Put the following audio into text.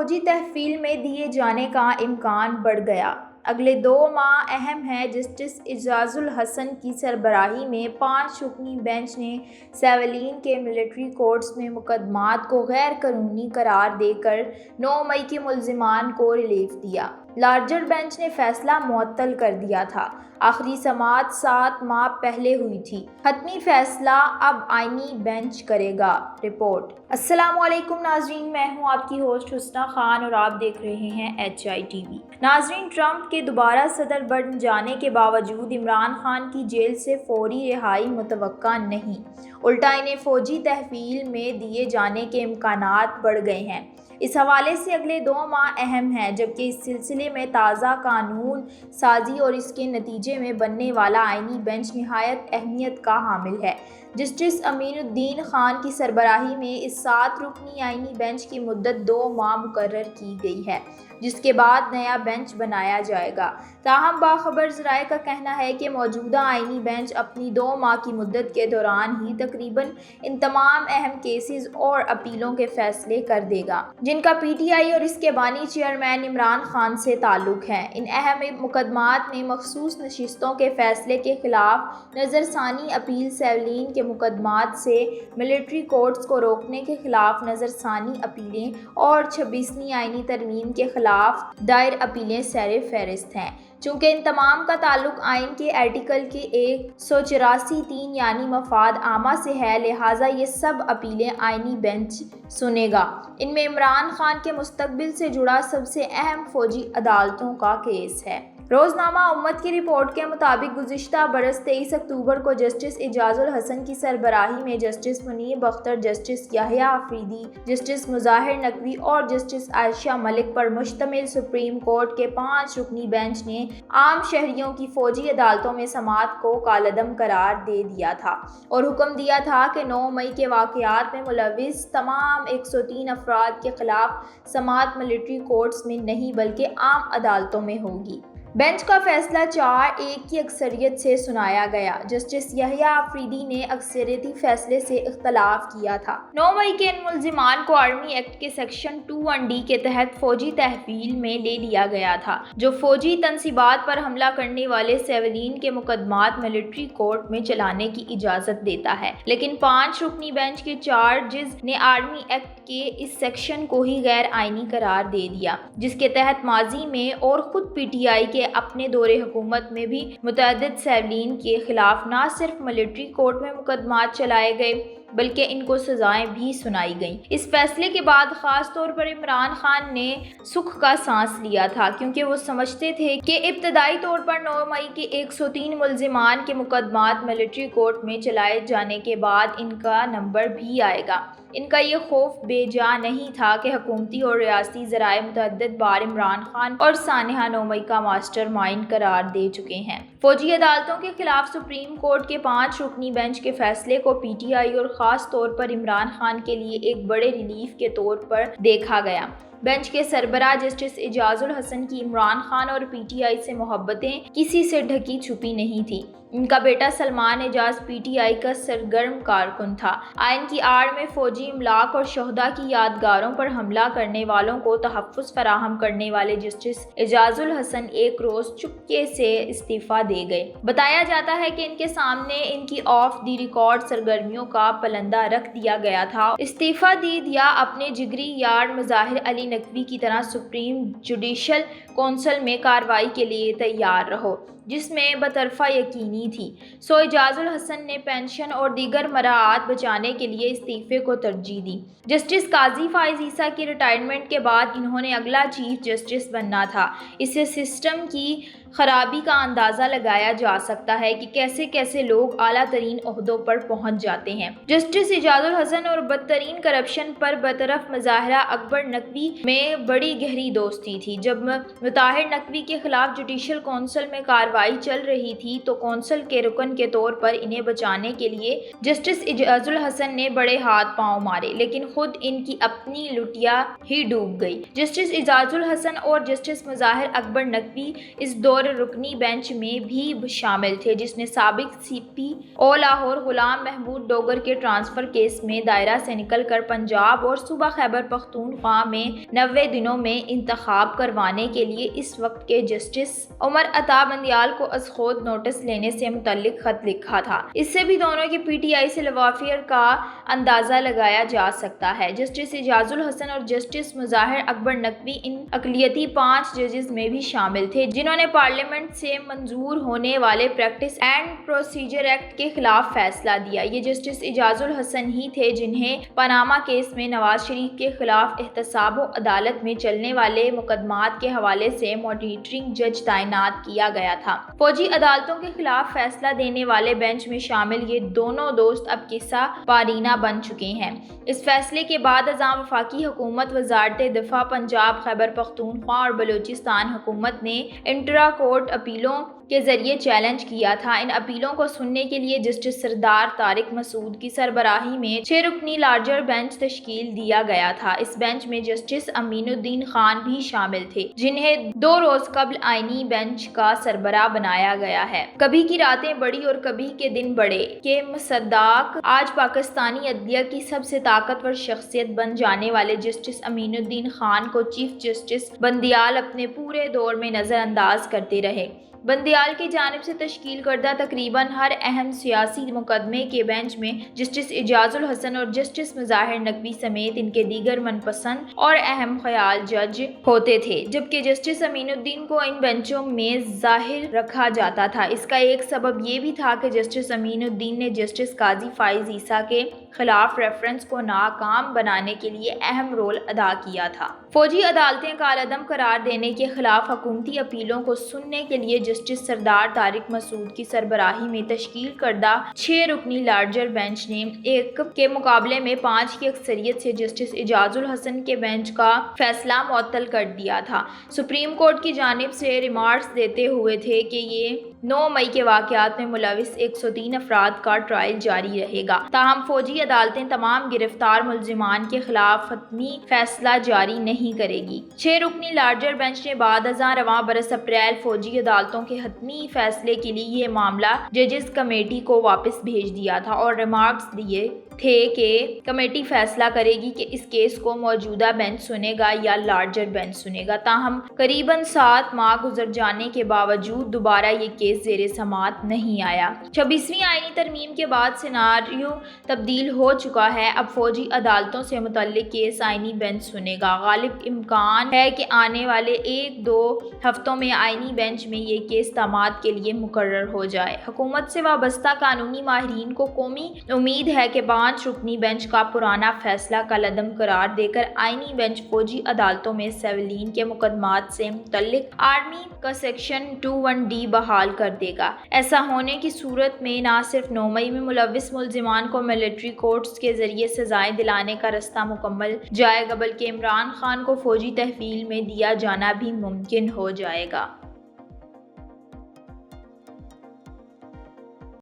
فوجی تحویل میں دیے جانے کا امکان بڑھ گیا۔ اگلے 2 ماہ اہم ہیں۔ جسٹس اعجاز الحسن کی سربراہی میں 5 رکنی بینچ نے سیویلین کے ملٹری کورٹس میں مقدمات کو غیر قانونی قرار دے کر 9 مئی کے ملزمان کو ریلیف دیا۔ لارجر بینچ نے فیصلہ معطل کر دیا تھا۔ آخری سماعت 7 ماہ پہلے ہوئی تھی۔ حتمی فیصلہ اب آئینی بینچ کرے گا۔ رپورٹ۔ السلام علیکم ناظرین، میں ہوں آپ کی ہوسٹ حسنہ خان اور آپ دیکھ رہے ہیں HITV۔ ناظرین، ٹرمپ کے دوبارہ صدر بن جانے کے باوجود عمران خان کی جیل سے فوری رہائی متوقع نہیں، الٹا انہیں فوجی تحویل میں دیے جانے کے امکانات بڑھ گئے ہیں۔ اس حوالے سے اگلے 2 ماہ اہم ہیں، جبکہ اس سلسلے میں تازہ قانون سازی اور اس کے نتیجے میں بننے والا آئینی بینچ نہایت اہمیت کا حامل ہے۔ جسٹس امین الدین خان کی سربراہی میں اس 7 رکنی آئینی بینچ کی مدت 2 ماہ مقرر کی گئی ہے، جس کے بعد نیا بینچ بنایا جائے گا۔ تاہم باخبر ذرائع کا کہنا ہے کہ موجودہ آئینی بینچ اپنی 2 ماہ کی مدت کے دوران ہی تقریباً ان تمام اہم کیسز اور اپیلوں کے فیصلے کر دے گا جن کا PTI اور اس کے بانی چیئرمین عمران خان سے تعلق ہے۔ ان اہم مقدمات میں مخصوص نشستوں کے فیصلے کے خلاف نظر ثانی اپیل، سیویلین کے مقدمات سے ملٹری کورٹس کو روکنے کے خلاف نظر ثانی اپیلیں اور 26ویں آئینی ترمیم کے خلاف دائر اپیلیں سر فہرست ہیں۔ چونکہ ان تمام کا تعلق آئین کے آرٹیکل کے 184(3) یعنی مفاد عامہ سے ہے، لہٰذا یہ سب اپیلیں آئینی بینچ سنے گا۔ ان میں عمران خان کے مستقبل سے جڑا سب سے اہم فوجی عدالتوں کا کیس ہے۔ روزنامہ امت کی رپورٹ کے مطابق گزشتہ برس 23 اکتوبر کو جسٹس اعجاز الحسن کی سربراہی میں جسٹس منیب اختر، جسٹس یحییٰ آفریدی، جسٹس مظاہر نقوی اور جسٹس عائشہ ملک پر مشتمل سپریم کورٹ کے 5 رکنی بینچ نے عام شہریوں کی فوجی عدالتوں میں سماعت کو کالعدم قرار دے دیا تھا اور حکم دیا تھا کہ 9 مئی کے واقعات میں ملوث تمام 103 افراد کے خلاف سماعت ملٹری کورٹس میں نہیں بلکہ عام عدالتوں میں ہوگی۔ بینچ کا فیصلہ 4-1 کی اکثریت سے سنایا گیا۔ جسٹس یحییٰ آفریدی نے اکثریتی فیصلے سے اختلاف کیا تھا۔ 9 مئی کے ان ملزمان کو آرمی ایکٹ کے سیکشن 21D کے تحت فوجی تحویل میں لے لیا گیا تھا، جو فوجی تنصیبات پر حملہ کرنے والے سیویلین کے مقدمات ملٹری کورٹ میں چلانے کی اجازت دیتا ہے۔ لیکن 5 رکنی بینچ کے 4 جج نے آرمی ایکٹ کے اس سیکشن کو ہی غیر آئینی قرار دے دیا، جس کے تحت ماضی میں اور خود PTI کے اپنے دور حکومت میں بھی متعدد سیویلین کے خلاف نہ صرف ملٹری کورٹ میں مقدمات چلائے گئے بلکہ ان کو سزائیں بھی سنائی گئیں۔ اس فیصلے کے بعد خاص طور پر عمران خان نے سکھ کا سانس لیا تھا، کیونکہ وہ سمجھتے تھے کہ ابتدائی طور پر 9 مئی کے 103 ملزمان کے مقدمات ملٹری کورٹ میں چلائے جانے کے بعد ان کا نمبر بھی آئے گا۔ ان کا یہ خوف بے جا نہیں تھا کہ حکومتی اور ریاستی ذرائع متعدد بار عمران خان اور سانحہ 9 مئی کا ماسٹر مائنڈ قرار دے چکے ہیں۔ فوجی عدالتوں کے خلاف سپریم کورٹ کے 5 رکنی بینچ کے فیصلے کو PTI اور خاص طور پر عمران خان کے لیے ایک بڑے ریلیف کے طور پر دیکھا گیا۔ بینچ کے سربراہ جسٹس اعجاز الحسن کی عمران خان اور PTI سے محبتیں کسی سے ڈھکی چھپی نہیں تھیں۔ ان کا بیٹا سلمان اعجاز PTI کا سرگرم کارکن تھا۔ آئین کی آڑ میں فوجی املاک اور شہداء کی یادگاروں پر حملہ کرنے والوں کو تحفظ فراہم کرنے والے جسٹس اعجاز الحسن ایک روز چپکے سے استعفیٰ دے گئے۔ بتایا جاتا ہے کہ ان کے سامنے ان کی آف دی ریکارڈ سرگرمیوں کا پلندہ رکھ دیا گیا تھا۔ استعفیٰ دے دیا، اپنے جگری یار مظاہر علی نقوی کی طرح سپریم جوڈیشل کونسل میں کارروائی کے لیے تیار رہو، جس میں بطرفہ یقینی تھی۔ سو اعجاز الحسن نے پینشن اور دیگر مراعات بچانے کے لیے استعفے کو ترجیح دی۔ جسٹس قاضی فائز عیسیٰ کی ریٹائرمنٹ کے بعد انہوں نے اگلا چیف جسٹس بننا تھا۔ اس سے سسٹم کی خرابی کا اندازہ لگایا جا سکتا ہے کہ کیسے کیسے لوگ اعلیٰ ترین عہدوں پر پہنچ جاتے ہیں۔ جسٹس اعجاز الحسن اور بدترین کرپشن پر برطرف مظاہرہ اکبر نقوی میں بڑی گہری دوستی تھی۔ جب مطہر نقوی کے خلاف جوڈیشل کونسل میں کارروائی کارروائی چل رہی تھی تو کونسل کے رکن کے طور پر انہیں بچانے کے لیے جسٹس اعجاز الحسن نے بڑے ہاتھ پاؤں مارے، لیکن خود ان کی اپنی لٹیا ہی ڈوب گئی۔ جسٹس اعجاز الحسن اور جسٹس مظاہر اکبر نقوی اس دور رکنی بینچ میں بھی شامل تھے جس نے سابق سی پی او لاہور غلام محمود ڈوگر کے ٹرانسفر کیس میں دائرہ سے نکل کر پنجاب اور صوبہ خیبر پختونخوا میں 90 دنوں میں انتخاب کروانے کے لیے اس وقت کے جسٹس عمر عطا بندیال کو از خود نوٹس لینے سے متعلق خط لکھا تھا۔ اس سے بھی دونوں کی پی ٹی آئی سے لوافیر کا اندازہ لگایا جا سکتا ہے۔ جسٹس اعجاز الحسن اور جسٹس مظاہر اکبر نقوی ان اقلیتی 5 ججز میں بھی شامل تھے جنہوں نے پارلیمنٹ سے منظور ہونے والے پریکٹس اینڈ پروسیجر ایکٹ کے خلاف فیصلہ دیا۔ یہ جسٹس اعجاز الحسن ہی تھے جنہیں پاناما کیس میں نواز شریف کے خلاف احتساب و عدالت میں چلنے والے مقدمات کے حوالے سے مانیٹرنگ جج تعینات کیا گیا تھا۔ فوجی عدالتوں کے خلاف فیصلہ دینے والے بینچ میں شامل یہ دونوں دوست اب قصہ پارینہ بن چکے ہیں۔ اس فیصلے کے بعد ازاں وفاقی حکومت، وزارت دفاع پنجاب، خیبر پختونخوا اور بلوچستان حکومت نے انٹرا کورٹ اپیلوں کے ذریعے چیلنج کیا تھا۔ ان اپیلوں کو سننے کے لیے جسٹس سردار طارق مسعود کی سربراہی میں 6 رکنی لارجر بینچ تشکیل دیا گیا تھا۔ اس بینچ میں جسٹس امین الدین خان بھی شامل تھے جنہیں 2 روز قبل آئینی بینچ کا سربراہ بنایا گیا ہے۔ کبھی کی راتیں بڑی اور کبھی کے دن بڑے کے مصداق آج پاکستانی عدلیہ کی سب سے طاقتور شخصیت بن جانے والے جسٹس امین الدین خان کو چیف جسٹس بندیال اپنے پورے دور میں نظر انداز کرتے رہے۔ بندیال کی جانب سے تشکیل کردہ تقریباً ہر اہم سیاسی مقدمے کے بینچ میں جسٹس اعجاز الحسن اور جسٹس مظاہر نقوی سمیت ان کے دیگر من پسند اور اہم خیال جج ہوتے تھے، جبکہ جسٹس امین الدین کو ان بینچوں میں ظاہر رکھا جاتا تھا۔ اس کا ایک سبب یہ بھی تھا کہ جسٹس امین الدین نے جسٹس قاضی فائز عیسیٰ کے خلاف ریفرنس کو ناکام بنانے کے لیے اہم رول ادا کیا تھا۔ فوجی عدالتیں کالعدم قرار دینے کے خلاف حکومتی اپیلوں کو سننے کے لیے جسٹس سردار طارق مسعود کی سربراہی میں تشکیل کردہ 6 رکنی لارجر بینچ نے 1 کے مقابلے میں 5 کی اکثریت سے جسٹس اعجاز الحسن کے بینچ کا فیصلہ معطل کر دیا تھا۔ سپریم کورٹ کی جانب سے ریمارکس دیتے ہوئے تھے کہ یہ 9 مئی کے واقعات میں ملوث 103 افراد کا ٹرائل جاری رہے گا، تاہم فوجی عدالتیں تمام گرفتار ملزمان کے خلاف حتمی فیصلہ جاری نہیں کرے گی۔ 6 رکنی لارجر بینچ نے بعد ازاں رواں برس اپریل فوجی عدالتوں کے حتمی فیصلے کے لیے یہ معاملہ ججز کمیٹی کو واپس بھیج دیا تھا اور ریمارکس دیے تھے کہ کمیٹی فیصلہ کرے گی کہ اس کیس کو موجودہ بینچ سنے گا یا لارجر بینچ سنے گا، تاہم قریباً 7 ماہ گزر جانے کے باوجود دوبارہ یہ کیس زیر سماعت نہیں آیا۔ 26ویں آئینی ترمیم کے بعد سیناریو تبدیل ہو چکا ہے۔ اب فوجی عدالتوں سے متعلق کیس آئینی بینچ سنے گا۔ غالب امکان ہے کہ آنے والے 1-2 ہفتوں میں آئینی بینچ میں یہ کیس سماعت کے لیے مقرر ہو جائے۔ حکومت سے وابستہ قانونی ماہرین کو قومی امید ہے کہ 5 رکنی بینچ کا پرانا فیصلہ کالعدم قرار دے کر آئینی بینچ فوجی عدالتوں میں سیویلین کے مقدمات سے متعلق آرمی کا سیکشن 21D بحال کر دے گا۔ ایسا ہونے کی صورت میں نہ صرف 9 مئی میں ملوث ملزمان کو ملٹری کورٹس کے ذریعے سزائیں دلانے کا رستہ مکمل جائے گا، بلکہ عمران خان کو فوجی تحویل میں دیا جانا بھی ممکن ہو جائے گا۔